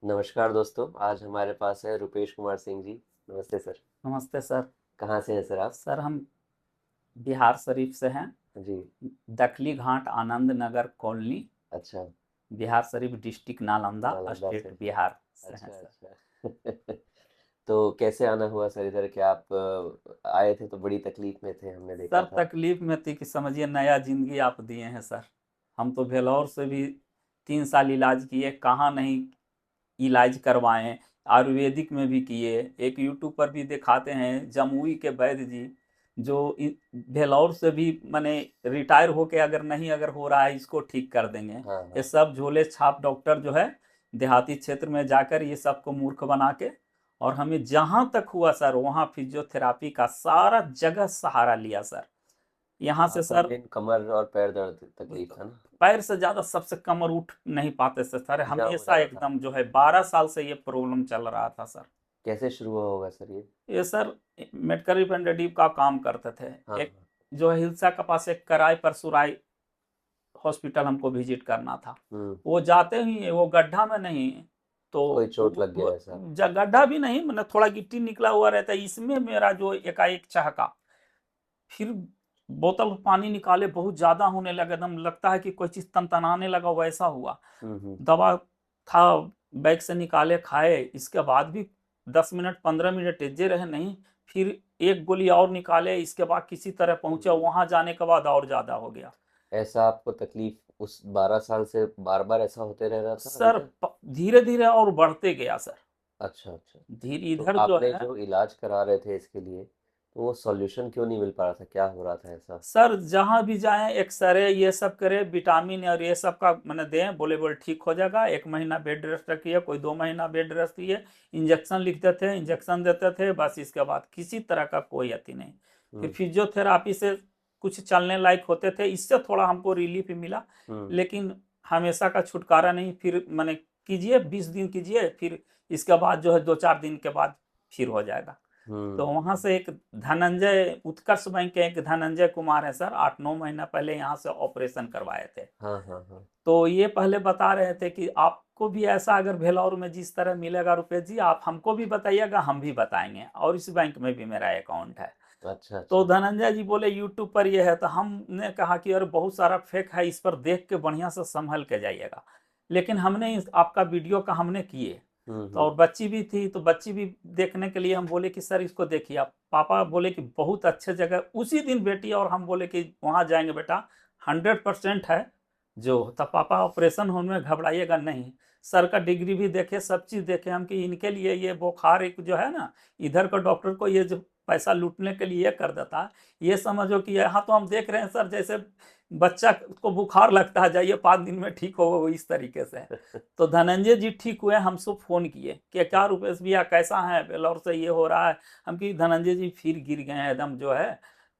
नमस्कार दोस्तों, आज हमारे पास है रुपेश कुमार सिंह जी। नमस्ते सर। नमस्ते सर। कहाँ से हैं सर आप? सर हम बिहार शरीफ से हैं। जी। दखली घाट आनंद नगर कॉलोनी, अच्छा। बिहार शरीफ डिस्ट्रिक्ट नालंदा, नालंदा से। स्टेट बिहार से हैं अच्छा सर। अच्छा। तो कैसे आना हुआ सर इधर? क्या आप आए थे तो बड़ी तकलीफ में थे, हमने देखा सर था। तकलीफ में थी कि समझिए नया जिंदगी आप दिए हैं सर। हम तो भेलौर से भी 3 साल इलाज किए, कहाँ नहीं इलाज करवाएं। आयुर्वेदिक में भी किए, एक यूट्यूब पर भी दिखाते हैं जमुई के वैद्य जी, जो भेलौर से भी माने रिटायर होके अगर नहीं अगर हो रहा है इसको ठीक कर देंगे। हाँ ये हाँ। सब झोले छाप डॉक्टर जो है देहाती क्षेत्र में जाकर ये सबको मूर्ख बना के, और हमें जहाँ तक हुआ सर वहाँ फिजियोथेरापी का सारा जगह सहारा लिया सर। यहाँ से आपको सर मेन कमर और पैर दर्द तकलीफ था ना? पैर से ज्यादा सबसे कमर उठ नहीं पाते थे सर, जाम हो हमेशा जाता था। एकदम जो है 12 साल से ये प्रॉब्लम चल रहा था सर। कैसे शुरू हुआ होगा सर ये? ये सर मेडिकल रिप्रेजेंटेटिव का काम करते थे। हाँ एक हाँ। जो है हिलसा के पास एक कराय परसुराई हॉस्पिटल हमको विजिट करना था। हम्म। वो जाते ही वो गड्ढा में नहीं, तो कोई चोट लग गया ऐसा? गड्ढा भी नहीं, मतलब थोड़ा गिट्टी निकला हुआ रहता है, इसमें मेरा जो एकाएक चहका, फिर बोतल पानी निकाले बहुत ज्यादा होने लगा, एकदम लगता है कि कोई चीज तनतनाने लगा, वैसा हुआ। हम्म। दवा था, बैग से निकाले खाए, इसके बाद भी 10 मिनट 15 मिनट एजे रहे नहीं। फिर एक गोली और निकाले, इसके बाद किसी तरह पहुंचे, हम्म। वहां जाने के बाद और ज्यादा हो गया। ऐसा आपको तकलीफ उस 12 साल से बार बार ऐसा होते रह रहा था अभी सर तक? धीरे धीरे और बढ़ते गया सर। अच्छा अच्छा। धीरे तो इधर जो आपने है जो इलाज करा रहे थे इसके लिए, तो वो सॉल्यूशन क्यों नहीं मिल पा रहा था? क्या हो रहा था ऐसा? सर, जहां भी जाएं एक्सरे ये सब करे, विटामिन और ये सब का मैंने दें, बोले बोले ठीक हो जाएगा, 1 महीना बेड रेस्ट रखिए, कोई 2 महीना बेड रेस्ट किए, इंजेक्शन लिखते थे, इंजेक्शन देते थे, बस इसके बाद किसी तरह का कोई अति नहीं। फिर हम्म फिजियोथेरापी से कुछ चलने लायक होते थे, इससे थोड़ा हमको रिलीफ मिला, हम्म लेकिन हमेशा का छुटकारा नहीं। फिर मैंने कीजिए 20 दिन कीजिए, फिर इसके बाद जो है 2-4 दिन के बाद फिर हो जाएगा। तो हम्म। वहां से एक धनंजय उत्कर्ष बैंक के एक धनंजय कुमार है सर, 8-9 महीना पहले यहाँ से ऑपरेशन करवाए थे। हाँ हाँ हाँ। तो ये पहले बता रहे थे कि आपको भी ऐसा अगर भेलौर में जिस तरह मिलेगा रुपए जी, आप हमको भी बताइएगा, हम भी बताएंगे, और इस बैंक में भी मेरा अकाउंट है। अच्छा तो अच्छा। धनंजय जी बोले यूट्यूब पर ये है, तो हमने कहा कि अरे बहुत सारा फेक है, इस पर देख के बढ़िया से संभल के जाइएगा। लेकिन हमने आपका वीडियो का हमने किए, तो हम्म। और बच्ची भी थी, तो बच्ची भी देखने के लिए हम बोले कि सर इसको देखिए आप। पापा बोले कि बहुत अच्छे जगह, उसी दिन बेटी और हम बोले कि वहां जाएंगे बेटा, 100% है जो। तब पापा ऑपरेशन होने में घबराइएगा नहीं, सर का डिग्री भी देखे, सब चीज देखे हम कि इनके लिए ये बुखार एक जो है ना, इधर का डॉक्टर को ये जो पैसा लूटने के लिए ये कर देता है, ये समझो कि यहाँ तो हम देख रहे हैं सर, जैसे बच्चा को बुखार लगता है, जाइए 5 दिन में ठीक होगा, वो इस तरीके से है। तो धनंजय जी ठीक हुए, हमसे फोन किए कि क्या रुपेश भैया कैसा है, बेलौर से ये हो रहा है। हम कि धनंजय जी फिर गिर गए हैं एकदम जो है,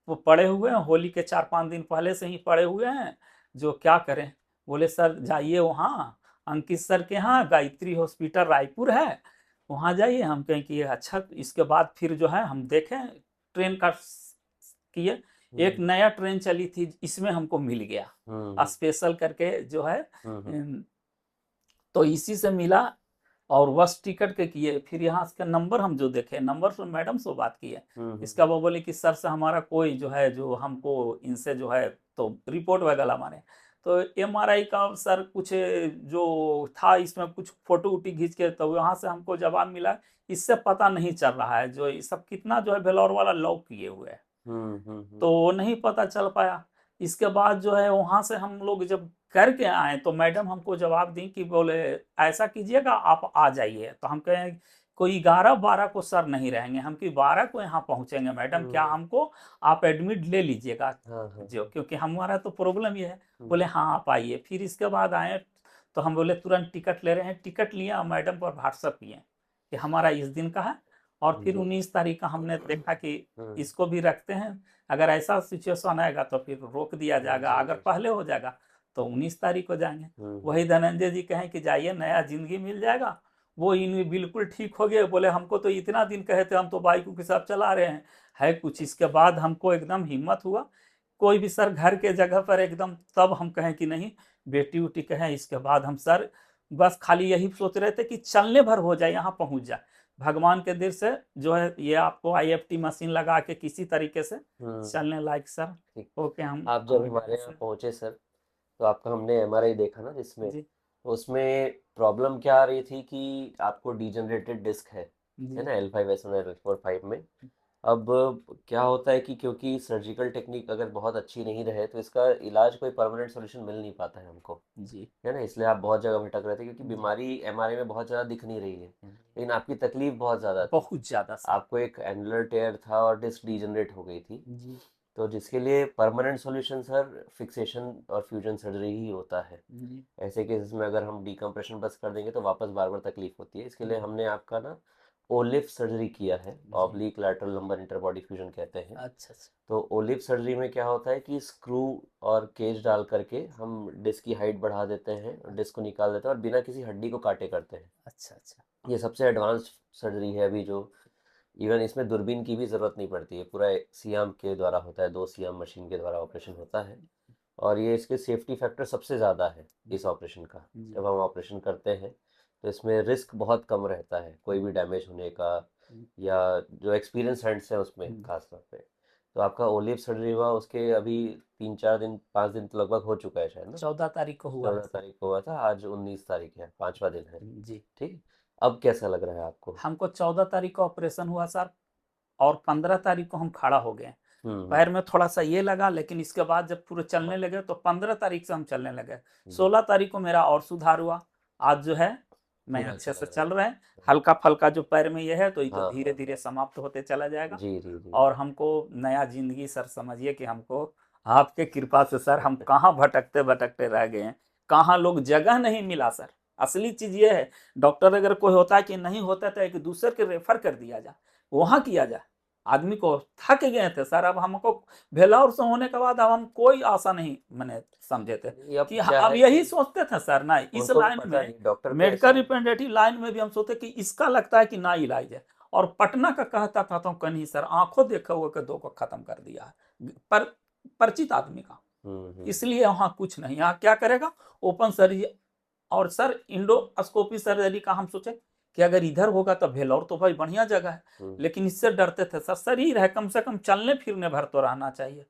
वो पड़े हुए हैं, होली के 4-5 दिन पहले से ही पड़े हुए हैं, जो क्या करें। बोले सर जाइए वहाँ अंकित सर के यहाँ, गायत्री हॉस्पिटल रायपुर है, वहाँ जाइए। हम कहें कि अच्छा, इसके बाद फिर जो है हम देखें, ट्रेन का किए। एक हम्म नया ट्रेन चली थी, इसमें हमको मिल गया हम्म स्पेशल करके जो है। हम्म तो इसी से मिला, और बस टिकट के किए, फिर यहाँ इसका नंबर हम जो देखे, नंबर से मैडम से बात किए। हम्म। इसका वो बोले कि सर से हमारा कोई जो है, जो हमको इनसे जो है तो रिपोर्ट वगैरह माने। तो एमआरआई का सर कुछ जो था, इसमें कुछ फोटो वोटी खींच के, तो वहां से हमको जवाब मिला, इससे पता नहीं चल रहा है, जो ये सब कितना जो है भेलौर वाला लॉक किए हुए है, हम्म। तो नहीं पता चल पाया। इसके बाद जो है वहां से हम लोग जब करके आए, तो मैडम हमको जवाब दी कि बोले ऐसा कीजिएगा आप आ जाइए। तो हम कहें कोई 11-12 को सर नहीं रहेंगे, हम कि 12 को यहाँ पहुंचेंगे मैडम, क्या हम्म। हमको आप एडमिट ले लीजिएगा, हाँ हाँ जो हाँ। क्योंकि हमारा तो प्रॉब्लम ये है। बोले हम्म हाँ आप आइए। फिर इसके बाद आए, तो हम बोले तुरंत टिकट ले रहे हैं, टिकट लिया, मैडम पर व्हाट्सअप किए कि हमारा इस दिन का है, और फिर जी। 19 तारीख का हमने देखा कि हम्म। इसको भी रखते हैं, अगर ऐसा सिचुएशन आएगा तो फिर रोक दिया जाएगा, जी अगर जी। पहले हो जाएगा तो 19 तारीख को जाएंगे। हम्म। वही धनंजय जी कहें कि जाइए नया जिंदगी मिल जाएगा। वो इन बिल्कुल ठीक हो गए, बोले हमको तो इतना दिन कहे थे, हम तो बाइकों के साथ चला रहे हैं, है कुछ। इसके बाद हमको एकदम हिम्मत हुआ, कोई भी सर घर के जगह पर एकदम, तब हम कहें कि नहीं बेटी उटी कहें, इसके बाद हम सर बस खाली यही सोच रहे थे कि चलने भर हो जाए, यहाँ पहुंच जाए। भगवान के दिल से जो है ये आपको IFT मशीन लगा के किसी तरीके से चलने लायक सर ठीक। होके हम आप जब आ गए हमारे यहाँ सर। पहुँचे सर, तो आपका हमने MRI देखा ना, जिसमें जी उसमें प्रॉब्लम क्या आ रही थी कि आपको डिजनरेटेड डिस्क है जी ना, L5S1 L4-5 में। अब क्या होता है कि क्योंकि सर्जिकल टेक्निक अगर बहुत अच्छी नहीं रहे तो इसका इलाज कोई परमानेंट सोल्यूशन मिल नहीं पाता है हमको, जी है ना। इसलिए आप बहुत जगह भटक रहे थे क्योंकि जी बीमारी MRI में बहुत ज़्यादा दिख नहीं रही है, लेकिन आपकी तकलीफ बहुत ज़्यादा थी। बहुत ज्यादा सर। आपको एक एनुलर टेयर था और डिस्क डिजनरेट हो गई थी। जी तो जिसके लिए परमानेंट सॉल्यूशन सर फिक्सेशन और फ्यूजन सर्जरी ही होता है। जी ऐसे केसेस में अगर हम डिकम्प्रेशन बस कर देंगे तो वापस बार बार तकलीफ होती है। इसके लिए हमने आपका ना ओलिफ सर्जरी किया है, जी। Oblique lateral lumbar interbody fusion कहते हैं। अच्छा अच्छा तो ओलिफ सर्जरी में क्या होता है कि स्क्रू और केज डाल करके हम डिस्क की हाइट बढ़ा देते हैं, डिस्क को निकाल देते हैं और बिना किसी हड्डी को काटे करते हैं। अच्छा अच्छा। ये सबसे एडवांस्ड सर्जरी है अभी जो, इवन इसमें दूरबीन की भी ज़रूरत नहीं पड़ती है, पूरा सियाम के द्वारा होता है, 2 सियाम मशीन के द्वारा ऑपरेशन होता है। और ये इसके सेफ्टी फैक्टर सबसे ज़्यादा है इस ऑपरेशन का। जी जब हम ऑपरेशन करते हैं तो इसमें रिस्क बहुत कम रहता है कोई भी डैमेज होने का, या जो एक्सपीरियंस हैंड्स हैं उसमें खास तौर पे। तो आपका ओलिव सर्जरी हुआ, उसके अभी 3-4 दिन 5 दिन तो लगभग हो चुका है शायद ना। 14 तारीख को हुआ है 14 तारीख को हुआ था, आज 19 तारीख है, 5वां दिन है। जी। ठीक। अब कैसा लग रहा है आपको? हमको 14 तारीख को ऑपरेशन हुआ सर, और 15 तारीख को हम खड़ा हो गए। हम्म। पैर में थोड़ा सा ये लगा, लेकिन इसके बाद जब पूरे चलने लगे तो 15 तारीख से हम चलने लगे। जी। 16 तारीख को मेरा और सुधार हुआ। आज जो है मैं पूरा अच्छे अच्छा से लग रहा चल है। रहे हैं। हल्का फल्का जो पैर में ये है तो ये तो हाँ धीरे हाँ धीरे हाँ। समाप्त होते चला जाएगा। जी जी जी। और हमको नया जिंदगी सर, समझिए कि हमको आपके कृपा से सर, हम कहाँ भटकते भटकते रह गए हैं, कहाँ लोग जगह नहीं मिला सर। असली चीज ये है, डॉक्टर अगर कोई होता है कि नहीं होता तो एक दूसरे के रेफर कर दिया जाए, वहां किया जाए। आदमी को थक गए थे सर, अब हमको भेलाउर से होने के बाद अब हम कोई आशा नहीं मैंने समझे थे ये अब कि क्या अब है यही कि सोचते थे सर ना इस उनको भी लाइन पता में, नहीं, डॉक्टर को मेडिकल ऐसा। रिप्रेजेंटेटिव लाइन में भी हम सोचते कि इसका लगता है कि ना इलाज है। और पटना का कहता था तो कहीं सर आंखों देखे हुए के 2 को खत्म कर दिया है, पर परिचित आदमी का। हम्म। इसलिए वहां कुछ नहीं, यहाँ क्या करेगा, ओपन सर्जरी। और सर इंडोस्कोपी सर्जरी का हम सोचे कि अगर इधर होगा तो भेलोर तो भाई बढ़िया जगह है, लेकिन इससे डरते थे सर, शरीर है कम से कम चलने फिरने भर तो रहना चाहिए,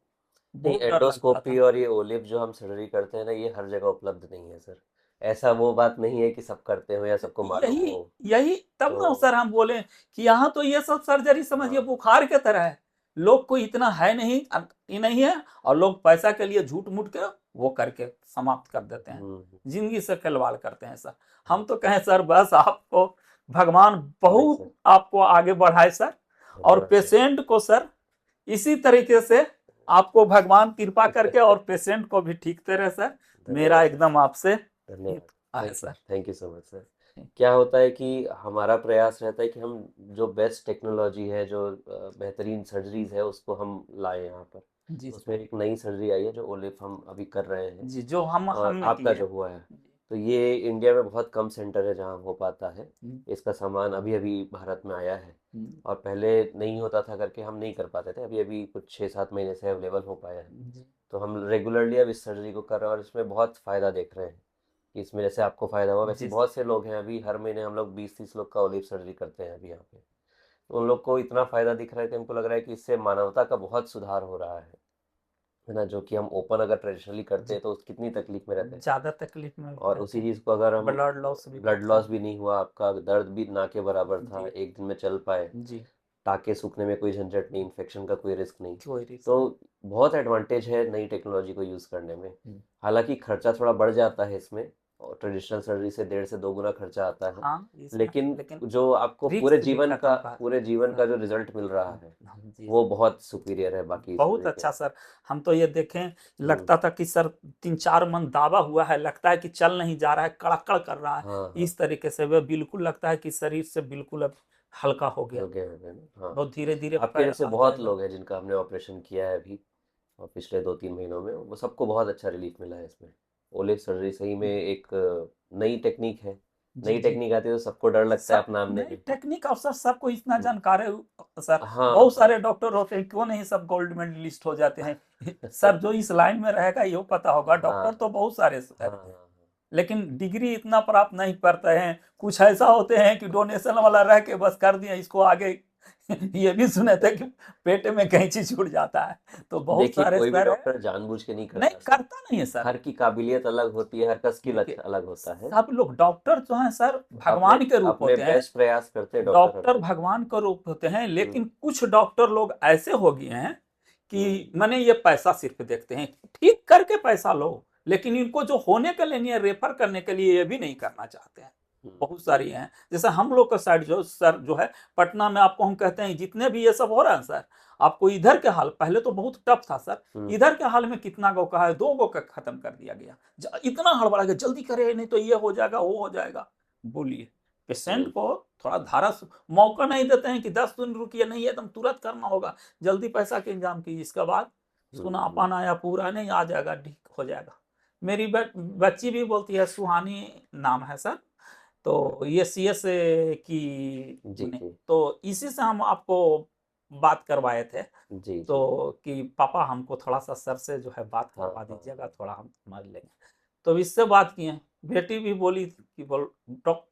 नहीं, बहुत डर लगता एंडोस्कोपी था। और ये ओलिव जो हम सर्जरी करते हैं ना, ये हर जगह उपलब्ध नहीं है सर। ऐसा वो बात नहीं है कि सब करते हो या सबको मालूम यही हो। यही तब तो ना सर हम बोले कि यहाँ तो ये सब सर्जरी समझिए हाँ। बुखार के तरह है, लोग को इतना है नहीं, ये नहीं है, और लोग पैसा के लिए झूठ मूठ के वो करके समाप्त कर देते हैं, जिंदगी से खिलवाड़ करते हैं सर। हम तो कहें सर बस आपको भगवान नहीं बहुत सर, आपको आगे बढ़ाए सर, और धन्यवाद सर। पेशेंट को सर इसी तरीके से आपको भगवान कृपा करके और पेशेंट को भी ठीक तरह सर, मेरा धन्यवाद सर। एकदम आपसे हित धन्यवाद, है sir. Thank you so much sir. क्या होता है कि हमारा प्रयास रहता है कि हम जो बेस्ट टेक्नोलॉजी है, जो बेहतरीन सर्जरीज है, उसको हम लाएं यहाँ पर। जी तो सर। उसमें एक नई सर्जरी आई है जो ओलिफ हम अभी कर रहे हैं, जी जो हम और हमने आपका किए। जो हुआ है। तो ये इंडिया में बहुत कम सेंटर है जहाँ हो पाता है। इसका सामान अभी अभी भारत में आया है, और पहले नहीं होता था करके हम नहीं कर पाते थे। अभी अभी कुछ 6-7 महीने से अवेलेबल हो पाया है। तो हम रेगुलरली अब इस सर्जरी को कर रहे हैं और इसमें बहुत फ़ायदा देख रहे हैं कि इसमें जैसे आपको फ़ायदा हुआ, वैसे जी बहुत से लोग हैं। अभी हर महीने हम लोग 20-30 लोग का ओलिव सर्जरी करते हैं अभी यहाँ पे। तो उन लोग को इतना फ़ायदा दिख रहा है कि हमको लग रहा है कि इससे मानवता का बहुत सुधार हो रहा है ना। जो कि हम ओपन अगर ट्रेडिशनली करते जी हैं तो कितनी तकलीफ में रहते हैं, ज्यादा तकलीफ में और रहते उसी हैं, चीज़ को अगर हम, ब्लड लॉस भी ब्लड करते लॉस हैं। भी नहीं हुआ, आपका दर्द भी ना के बराबर था, जी एक दिन में चल पाए, जी टाँके सूखने में कोई झंझट नहीं, इन्फेक्शन का कोई रिस्क नहीं। कोई रिस्क तो नहीं। बहुत एडवांटेज है नई टेक्नोलॉजी को यूज़ करने में। हालांकि खर्चा थोड़ा बढ़ जाता है इसमें, और ट्रेडिशनल सर्जरी से 1.5 से 2 गुना खर्चा आता है, हाँ इसमें लेकिन लेकिन जो आपको रिस्क भी खत्म का पूरे जीवन सर। का जो रिजल्ट मिल रहा है जी वो बहुत सुपीरियर है बाकी बहुत सर्जरी अच्छा के। सर। हम तो ये देखें, हम्म। लगता था कि सर 3-4 मन दाबा हुआ है, लगता है कि चल नहीं जा रहा है, कड़कड़ कर रहा है, हाँ हाँ। इस तरीके से वह बिल्कुल लगता है कि शरीर से बिल्कुल अब हल्का हो गया, हो गए ना, हाँ। बहुत धीरे धीरे आपके पैर जैसे आ बहुत जाएगा। लोग हैं जिनका हमने ऑपरेशन किया है अभी, और पिछले 2-3 महीनों में वो सबको बहुत अच्छा रिलीफ मिला है इसमें। ओलिव सर्जरी सही में एक नई टेक्निक है। जी नई जी टेक्निक आती है तो सबको डर लगता है सब अपनाने नई में। टेक्निक, और सर सबको इतना हम्म, जानकार है सर, हाँ बहुत हाँ। सारे डॉक्टर होते हैं, क्यों नहीं सब गोल्ड मेडलिस्ट हो जाते हैं सर, जो इस लाइन में रहेगा ये पता होगा, हाँ डॉक्टर तो बहुत सारे हाँ हैं, हाँ। लेकिन डिग्री इतना प्राप्त नहीं करते हैं। कुछ ऐसा होते हैं कि डोनेशन वाला रह के बस कर दिया इसको आगे। ये भी सुने थे कि पेट में कैंची छूट जाता है। तो बहुत देखिए सारे कोई भी सर है, डॉक्टर जानबूझ के नहीं नहीं करता सर। करता नहीं है सर। हर की काबिलियत अलग होती है, हर का स्किल देखिए अलग होता है। सब लोग डॉक्टर जो हैं सर अपने भगवान के रूप अपने होते हैं। बेस्ट प्रयास करते हैं डॉक्टर, डॉक्टर भगवान का रूप होते हैं, लेकिन कुछ डॉक्टर लोग ऐसे हो गए हैं कि मैंने ये पैसा सिर्फ देखते हैं, ठीक करके पैसा लो, लेकिन इनको जो होने के लिए नहीं रेफर करने के लिए ये भी नहीं करना चाहते हैं। बहुत सारी हैं, जैसे हम लोग का साइड जो सर जो है पटना में, आपको हम कहते हैं जितने भी ये सब हो रहा है सर, आपको इधर के हाल पहले तो बहुत टफ था सर, इधर के हाल में कितना गो का है, 2 गो का खत्म कर दिया गया। इतना हड़बड़ा गया, जल्दी करे नहीं तो ये हो जाएगा वो हो जाएगा। बोलिए पेशेंट को थोड़ा धारा मौका नहीं देते हैं कि 10 दिन रुकिए, नहीं एकदम तुरंत करना होगा, जल्दी पैसा के इंतजाम कीजिए, इसके बाद सुनापन आया पूरा नहीं आ जाएगा, ठीक हो जाएगा। मेरी बच्ची भी बोलती है, सुहानी नाम है सर, तो ये CS की जी जी तो इसी से हम आपको बात करवाए थे। जी तो कि पापा हमको थोड़ा सा सर से जो है बात हाँ, करवा हाँ, दीजिएगा, थोड़ा हम समझ लेंगे। तो इससे बात किए, बेटी भी बोली कि बोल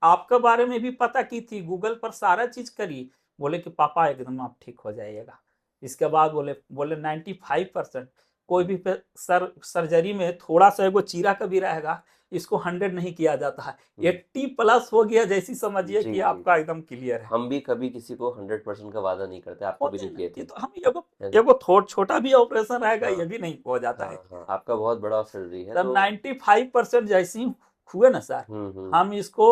आपके बारे में भी पता की थी, गूगल पर सारा चीज करी, बोले कि पापा एकदम आप ठीक हो जाइएगा। इसके बाद बोले 95% कोई भी सर्जरी में थोड़ा सा एगो चीरा का भी रहेगा, इसको 100 नहीं किया जाता है, 80+ हो गया जैसी समझिए जी कि जी आपका एकदम क्लियर है। हम भी कभी किसी को 100% का वादा नहीं करते, आपको भी होते नहीं हैं किए ये थे। तो हम है ना? एगो छोटा भी ऑपरेशन रहेगा, हाँ ये भी नहीं हो जाता है। हाँ हाँ, आपका बहुत बड़ा सर्जरी है तब तो 95% जैसे ही हुए ना सर, हम इसको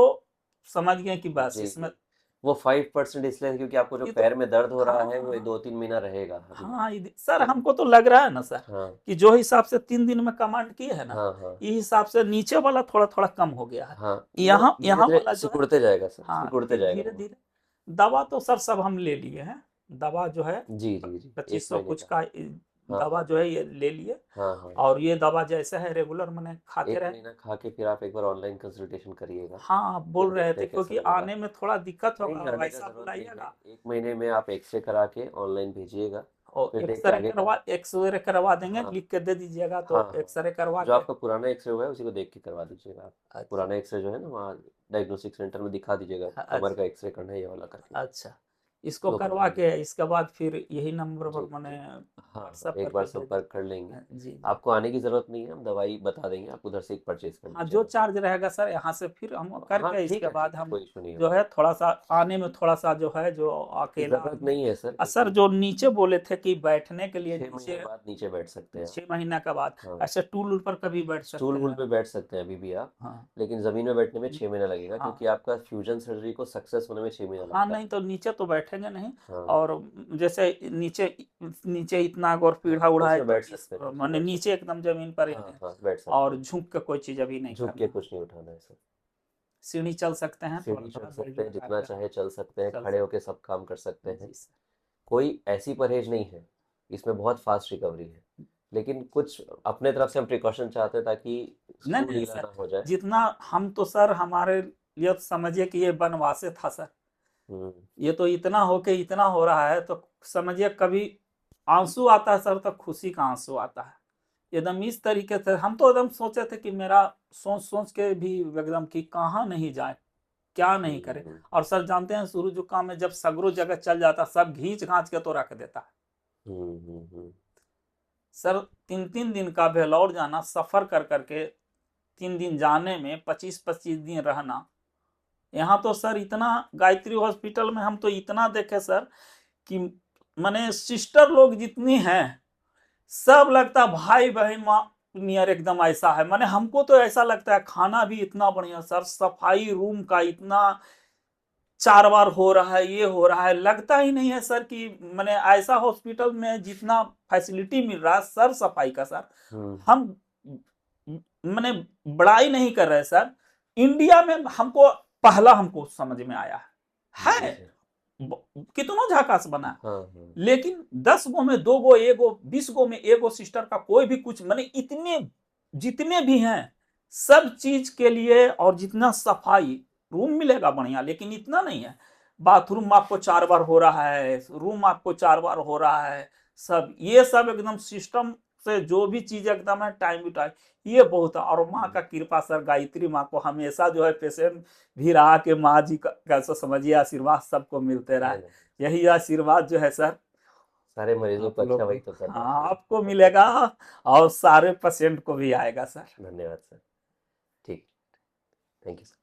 समझ गए कि बस जी इसमें जी वो 5% इसलिए है क्योंकि आपको जो ये तो पैर में दर्द हो रहा है वो हाँ 2-3 महीना रहेगा अभी। हाँ सर, है ना? हमको तो लग रहा है ना सर हाँ कि जो हिसाब से 3 दिन में कमांड किए है ना, हाँ हाँ ये हिसाब से नीचे वाला थोड़ा थोड़ा कम हो गया है। हाँ वो यहाँ धीरे यहाँ धीरे वाला जो है, सिकुड़ते जाएगा सर, हाँ सिकुड़ते जाएगा धीरे वो। धीरे। दवा तो सर सब हम ले लिए हैं, दवा जो है जी जी जी 1 2500 महीने कुछ का। का हाँ दवा हाँ जो है ये ले लिए। हाँ हाँ और ये दवा जैसे है रेगुलर मैंने खाते 1 रहे। महीना खा के फिर आप एक बार ऑनलाइन कंसल्टेशन करिएगा, हाँ आप फिर बोल रहे देखते थे हैं कैसा क्योंकि लगेगा। आने में थोड़ा दिक्कत नहीं होगा, आने का वैसा जरूरत नहीं है, बुलाइएगा। 1 महीने में आप एक्सरे करा के ऑनलाइन भेजिएगा, और फिर देख के आगे का। एक्सरे करवा देंगे, हाँ लिख के दे दीजिएगा, हाँ तो हाँ एक्सरे करवा जो के। आपका पुराना एक्सरे हुआ है उसी को देख के करवा दीजिएगा आप। अच्छा पुराना एक्सरे जो है ना वहाँ डायग्नोस्टिक सेंटर में दिखा दीजिएगा, कमर अच्छा का एक्सरे करना है ये वाला करके, अच्छा, इसको वो करवा करवा के लीजिए। इसके बाद फिर यही नंबर जी पर मैंने जी हाँ हाँ व्हाट्सएप एक बार करके भेज संपर्क कर लेंगे। जी जी। आपको आने की जरूरत नहीं है, हम दवाई बता देंगे, आप उधर से एक परचेज कर हाँ जो लीजिएगा। चार्ज रहेगा सर यहाँ से फिर हम हाँ करके इसके बाद ठीक है हम कोई इशू नहीं जो होगा। है थोड़ा सा आने में थोड़ा सा जो है जो अकेला जरूरत नहीं है सर सर क्योंकि जो नीचे बोले थे कि बैठने के लिए 6 महीने नीचे बाद नीचे बैठ सकते हैं आप। 6 महीने के बाद हाँ ऐसे टूल पर कभी बैठ स्टूल सकते वूल हैं। पे बैठ सकते हैं अभी भी आप, हाँ लेकिन जमीन में बैठने में 6 महीना लगेगा हाँ क्योंकि आपका फ्यूजन सर्जरी को सक्सेस होने में 6 महीना हाँ, लगता नहीं है। तो नीचे तो बैठेंगे नहीं। हाँ और जैसे नीचे नीचे इतना और हाँ पीढ़ा उड़ा है उसमें तो बैठ इस सकते हैं, उसमें मैंने बैठ नीचे सकते एकदम जमीन पर ही हैं। हाँ है। हाँ बैठ सकते और हैं, झुक के कोई चीज अभी नहीं झुक के करना। कुछ नहीं उठाना है सर। सीढ़ी चल सकते हैं, थोड़ा सीढ़ी चढ़ थोड़ा बेल्ट सकते हैं, लगा जितना कर चाहे चल सकते हैं, चल खड़े होके सब काम कर सकते सकते। हैं। जी सर। कोई ऐसी परहेज नहीं है, इसमें बहुत फास्ट रिकवरी है, लेकिन कुछ अपने तरफ से हम प्रिकॉशन चाहते हैं ताकि नहीं स्क्रू नहीं ढीला सर, ना हो जाए। जितना हम तो सर हमारे लिए तो समझिए कि ये बनवासे था सर, हम्म ये तो इतना होके इतना हो रहा है तो समझिए कभी आंसू आता है सर तो खुशी का आंसू आता है। एकदम इस तरीके से हम तो एकदम सोचे थे कि मेरा सोच सोच के भी एकदम कि कहाँ नहीं जाए, क्या नहीं करे। हम्म और सर जानते हैं शुरू जुकाम में जब सगरो जगह चल जाता सब घींच घांच के तो रख देता है। हम्म। सर 3 दिन का बेलौर जाना सफर कर करके, 3 दिन जाने में 25-25 दिन रहना। यहाँ तो सर इतना गायत्री हॉस्पिटल में हम तो इतना देखे सर कि माने सिस्टर लोग जितनी हैं सब लगता है भाई बहन माँ नियर एकदम ऐसा है। माने हमको तो ऐसा लगता है खाना भी इतना बढ़िया सर, सफाई रूम का इतना 4 बार हो रहा है, ये हो रहा है, लगता ही नहीं है सर कि मैंने ऐसा हॉस्पिटल में जितना फैसिलिटी मिल रहा है सर सफाई का सर, हम मैंने बड़ाई नहीं कर रहे सर, इंडिया में हमको पहला हमको समझ में आया है कितना झकास बना है। हाँ लेकिन 10 गो में 2 गो, 1 गो, 20 गो में 1 गो सिस्टर का कोई भी कुछ मैंने इतने जितने भी हैं सब चीज के लिए, और जितना सफाई रूम मिलेगा बढ़िया, लेकिन इतना नहीं है। बाथरूम आपको 4 बार हो रहा है, रूम आपको 4 बार हो रहा है, सब ये सब एकदम सिस्टम से जो भी चीज एकदम है टाइम टू टाइम, ये बहुत है। और माँ का कृपा सर, गायत्री माँ को हमेशा जो है पेशेंट भी रहा कि माँ जी का कैसे समझिए आशीर्वाद सबको मिलते रहा, नहीं, नहीं, यही आशीर्वाद जो है सर सारे मरीजों आप को अच्छा लोग वही को, तो कर रहा हाँ है। आपको मिलेगा और सारे पेशेंट को भी आएगा सर। धन्यवाद सर। ठीक, थैंक यू सर।